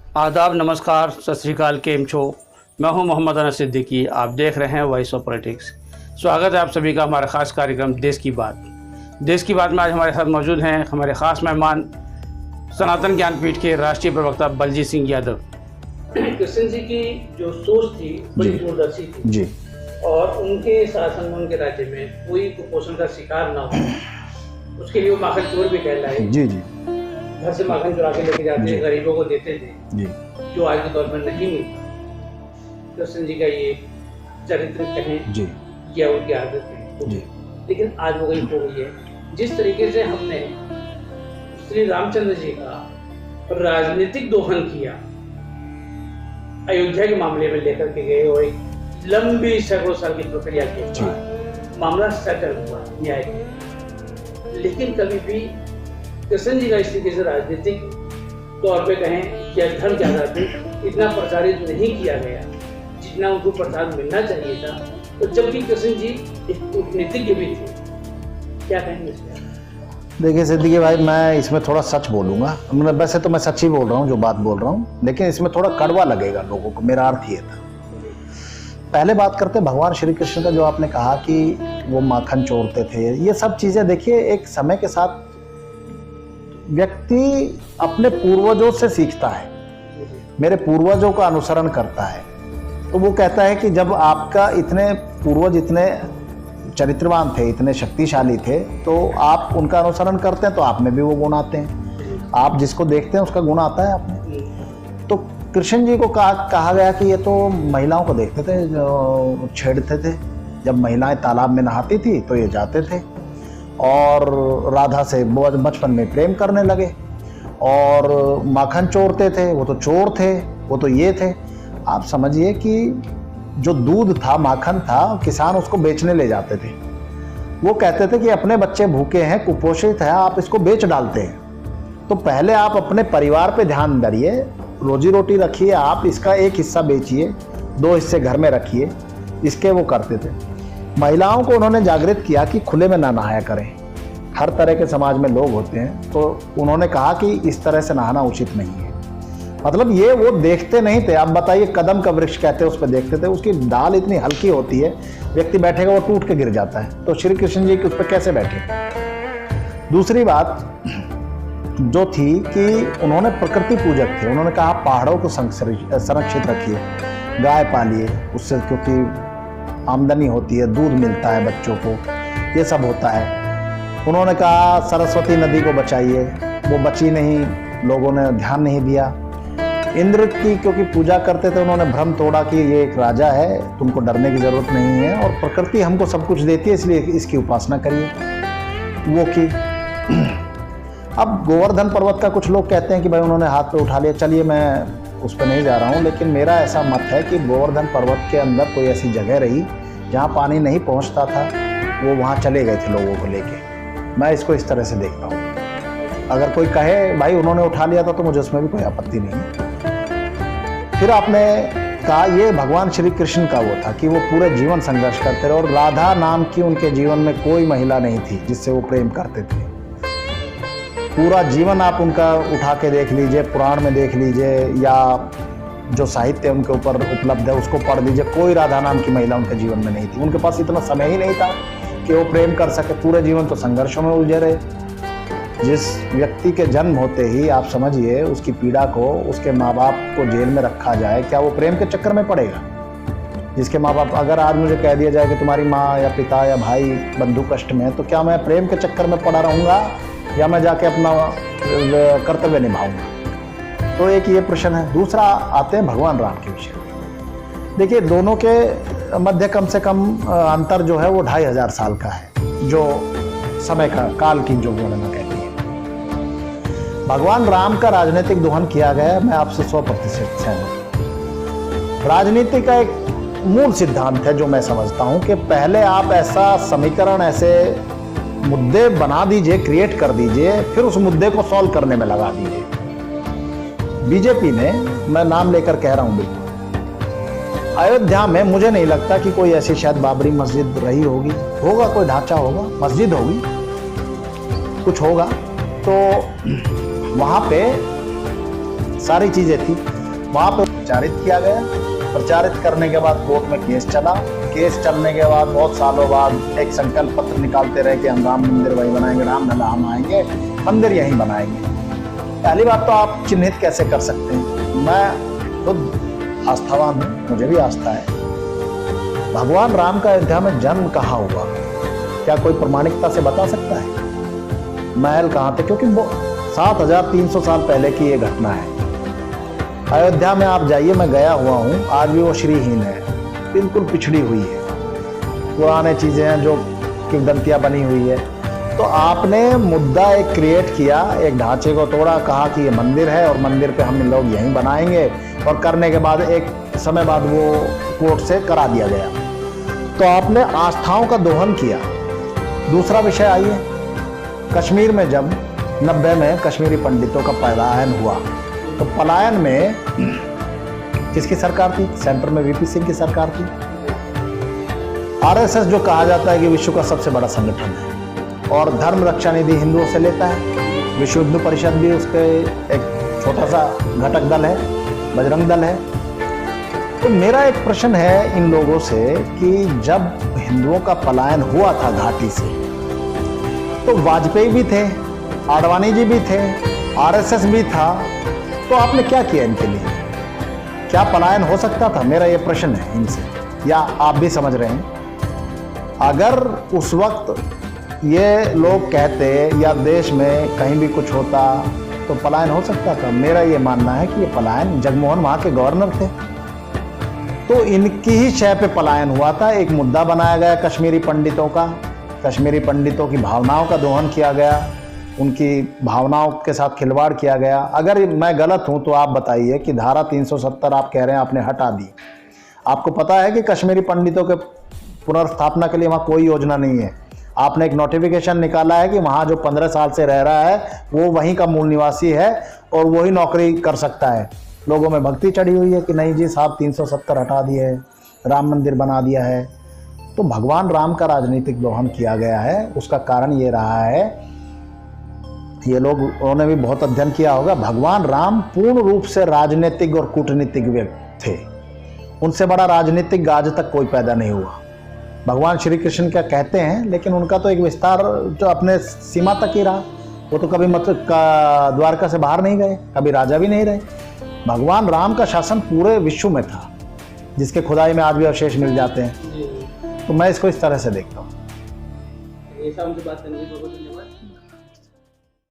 आदाब, नमस्कार, सत श्री अकाल, केम छो। मैं हूं मोहम्मद अनस सिद्दीकी। आप देख रहे हैं वॉइस ऑफ पॉलिटिक्स। स्वागत है आप सभी का हमारा ख़ास कार्यक्रम देश की बात। देश की बात में आज हमारे साथ मौजूद हैं हमारे ख़ास मेहमान, सनातन ज्ञानपीठ के राष्ट्रीय प्रवक्ता बलजीत सिंह यादव। कृष्ण जी की जो सोच थी बड़ी दूरदर्शी थी जी, और उनके शासन में, उनके राज्य में कोई कुपोषण का शिकार ना हो, उसके लिए वो माखन चोर भी कहलाए। जी जी घर से माखन चुरा के लेके जाते, गरीबों को देते थे, जी जो आज के दौर में नहीं मिलता। कृष्ण जी का ये चरित्र कहें जी या उनकी आदत है, जी लेकिन आज वो गई हो गई है। जिस तरीके से हमने श्री रामचंद्र जी का राजनीतिक दोहन किया, अयोध्या के मामले में लेकर के गए और एक लंबी सैकड़ों साल की प्रक्रिया के बाद मामला सेटल हुआ न्याय में। लेकिन कभी भी कृष्ण जी का इस तरीके से राजनीतिक तौर पे कहें या धर्म के आधार पर इतना प्रचारित नहीं किया गया जितना उनको प्रचार मिलना चाहिए था। तो जबकि कृष्ण जी एक कूटनीतिज्ञ भी थे, क्या कहेंगे इसमें? देखिए सिद्दीकी भाई, मैं इसमें थोड़ा सच बोलूँगा। वैसे तो मैं सच ही बोल रहा हूँ जो बात बोल रहा हूँ, लेकिन इसमें थोड़ा कड़वा लगेगा लोगों को। मेरा अर्थ ये था, पहले बात करते भगवान श्री कृष्ण का। जो आपने कहा कि वो माखन चोरते थे, ये सब चीज़ें देखिए एक समय के साथ व्यक्ति अपने पूर्वजों से सीखता है, मेरे पूर्वजों का अनुसरण करता है। तो वो कहता है कि जब आपका इतने पूर्वज इतने चरित्रवान थे, इतने शक्तिशाली थे, तो आप उनका अनुसरण करते हैं तो आप में भी वो गुण आते हैं। आप जिसको देखते हैं उसका गुण आता है आप में। तो कृष्ण जी को कहा गया कि ये तो महिलाओं को देखते थे जो छेड़ते थे। जब महिलाएं तालाब में नहाती थी तो ये जाते थे और राधा से बचपन में प्रेम करने लगे। और माखन चोरते थे, वो तो चोर थे, वो तो ये थे। आप समझिए कि जो दूध था, माखन था, किसान उसको बेचने ले जाते थे। वो कहते थे कि अपने बच्चे भूखे हैं, कुपोषित है, आप इसको बेच डालते हैं। तो पहले आप अपने परिवार पे ध्यान दीजिए, रोजी रोटी रखिए, आप इसका एक हिस्सा बेचिए, 2 हिस्से घर में रखिए, इसके वो करते थे। महिलाओं को उन्होंने जागृत किया कि खुले में ना नहाया करें। हर तरह के समाज में लोग होते हैं, तो उन्होंने कहा कि इस तरह से नहाना उचित नहीं है। मतलब ये वो देखते नहीं थे। आप बताइए, कदम का वृक्ष कहते हैं, उस पर देखते थे, उसकी डाल इतनी हल्की होती है, व्यक्ति बैठेगा वो टूट के गिर जाता है। तो श्री कृष्ण जी उस पर कैसे बैठे? दूसरी बात जो थी कि उन्होंने प्रकृति पूजक थे। उन्होंने कहा पहाड़ों को संरक्षित रखिए, गाय पालिए, उससे क्योंकि आमदनी होती है, दूध मिलता है बच्चों को, ये सब होता है। उन्होंने कहा सरस्वती नदी को बचाइए, वो बची नहीं, लोगों ने ध्यान नहीं दिया। इंद्र की क्योंकि पूजा करते थे, उन्होंने भ्रम तोड़ा कि ये एक राजा है, तुमको डरने की जरूरत नहीं है और प्रकृति हमको सब कुछ देती है, इसलिए इसकी उपासना करिए, वो की। अब गोवर्धन पर्वत का कुछ लोग कहते हैं कि भाई उन्होंने हाथ पे उठा लिया। चलिए, मैं उस पर नहीं जा रहा हूँ, लेकिन मेरा ऐसा मत है कि गोवर्धन पर्वत के अंदर कोई ऐसी जगह रही जहाँ पानी नहीं पहुँचता था, वो वहाँ चले गए थे लोगों को लेके। मैं इसको इस तरह से देखता हूँ। अगर कोई कहे भाई उन्होंने उठा लिया था, तो मुझे उसमें भी कोई आपत्ति नहीं है। फिर आपने कहा ये भगवान श्री कृष्ण का वो था कि वो पूरे जीवन संघर्ष करते रहे, और राधा नाम की उनके जीवन में कोई महिला नहीं थी जिससे वो प्रेम करते थे। पूरा जीवन आप उनका उठा के देख लीजिए, पुराण में देख लीजिए, या जो साहित्य उनके ऊपर उपलब्ध है उसको पढ़ लीजिए, कोई राधा नाम की महिला उनके जीवन में नहीं थी। उनके पास इतना समय ही नहीं था कि वो प्रेम कर सके। पूरे जीवन तो संघर्षों में उलझे रहे। जिस व्यक्ति के जन्म होते ही आप समझिए उसकी पीड़ा को, उसके माँ बाप को जेल में रखा जाए, क्या वो प्रेम के चक्कर में पड़ेगा? जिसके माँ बाप, अगर आज मुझे कह दिया जाए कि तुम्हारी माँ या पिता या भाई बंधु कष्ट में है, तो क्या मैं प्रेम के चक्कर में पड़ा रहूँगा या मैं जाके अपना कर्तव्य निभाऊंगा? तो एक ये प्रश्न है। दूसरा आते हैं भगवान राम के विषय में। देखिए, दोनों के मध्य कम से कम अंतर जो है वो 2500 साल का है, जो समय का काल की जो गणना कहती है। भगवान राम का राजनीतिक दोहन किया गया, मैं आपसे 100% सहमत हूं। राजनीति का एक मूल सिद्धांत है जो मैं समझता हूं कि पहले आप ऐसा समीकरण, ऐसे मुद्दे बना दीजिए, क्रिएट कर दीजिए, फिर उस मुद्दे को सॉल्व करने में लगा दीजिए। बीजेपी ने, मैं नाम लेकर कह रहा हूं, बिल्कुल अयोध्या में मुझे नहीं लगता कि कोई ऐसी शायद बाबरी मस्जिद रही होगी, होगा कोई ढांचा होगा, मस्जिद होगी, कुछ होगा। तो वहाँ पे सारी चीज़ें थी। वहां पे प्रचारित किया गया। प्रचारित करने के बाद कोर्ट में केस चला। केस चलने के बाद बहुत सालों बाद एक संकल्प पत्र निकालते रहे कि हम राम मंदिर वहीं बनाएंगे, राम लला हम आएंगे, मंदिर यहीं बनाएंगे। पहली बात तो आप चिन्हित कैसे कर सकते हैं? मैं खुद आस्थावान हूँ, मुझे भी आस्था है। भगवान राम का अयोध्या में जन्म कहाँ हुआ, क्या कोई प्रमाणिकता से बता सकता है? महल कहाँ थे? क्योंकि वो 7300 साल पहले की ये घटना है। अयोध्या में आप जाइए, मैं गया हुआ हूँ, आज भी वो श्रीहीन है, बिल्कुल पिछड़ी हुई है, पुराने चीजें हैं जो किंवदंतियां बनी हुई है। तो आपने मुद्दा एक क्रिएट किया, एक ढांचे को तोड़ा, कहा कि ये मंदिर है और मंदिर पे हम लोग यहीं बनाएंगे, और करने के बाद एक समय बाद वो कोर्ट से करा दिया गया। तो आपने आस्थाओं का दोहन किया। दूसरा विषय आइए, कश्मीर में जब 90 में कश्मीरी पंडितों का पलायन हुआ, तो पलायन में किसकी सरकार थी? सेंटर में वीपी सिंह की सरकार थी। आरएसएस जो कहा जाता है कि विश्व का सबसे बड़ा संगठन है और धर्म रक्षा निधि हिंदुओं से लेता है, विश्व हिंदू परिषद भी उसके एक छोटा सा घटक दल है, बजरंग दल है। तो मेरा एक प्रश्न है इन लोगों से कि जब हिंदुओं का पलायन हुआ था घाटी से, तो वाजपेयी भी थे, आडवाणी जी भी थे, आरएसएस भी था, तो आपने क्या किया इनके लिए? क्या पलायन हो सकता था? मेरा ये प्रश्न है इनसे, या आप भी समझ रहे हैं? अगर उस वक्त ये लोग कहते या देश में कहीं भी कुछ होता तो पलायन हो सकता था। मेरा ये मानना है कि ये पलायन, जगमोहन वहाँ के गवर्नर थे, तो इनकी ही शय पे पलायन हुआ था। एक मुद्दा बनाया गया कश्मीरी पंडितों का, कश्मीरी पंडितों की भावनाओं का दोहन किया गया, उनकी भावनाओं के साथ खिलवाड़ किया गया। अगर मैं गलत हूं तो आप बताइए कि धारा 370 आप कह रहे हैं आपने हटा दी। आपको पता है कि कश्मीरी पंडितों के पुनर्स्थापना के लिए वहाँ कोई योजना नहीं है। आपने एक नोटिफिकेशन निकाला है कि वहाँ जो 15 साल से रह रहा है वो वहीं का मूल निवासी है और वही नौकरी कर सकता है। लोगों में भक्ति चढ़ी हुई है कि नहीं जी साहब 370 हटा दिए है, राम मंदिर बना दिया है। तो भगवान राम का राजनीतिक दोहन किया गया है। उसका कारण ये रहा है, ये लोग उन्होंने भी बहुत अध्ययन किया होगा, भगवान राम पूर्ण रूप से राजनीतिक और कूटनीतिक व्यक्ति थे। उनसे बड़ा राजनीतिक आज तक कोई पैदा नहीं हुआ। भगवान श्री कृष्ण क्या कहते हैं, लेकिन उनका तो एक विस्तार जो अपने सीमा तक ही रहा। वो तो कभी मतलब द्वारका से बाहर नहीं गए, कभी राजा भी नहीं रहे। भगवान राम का शासन पूरे विश्व में था, जिसके खुदाई में आज भी अवशेष मिल जाते हैं। तो मैं इसको इस तरह से देखता हूँ। ऐसा हमसे बात करने के लिए बहुत धन्यवाद।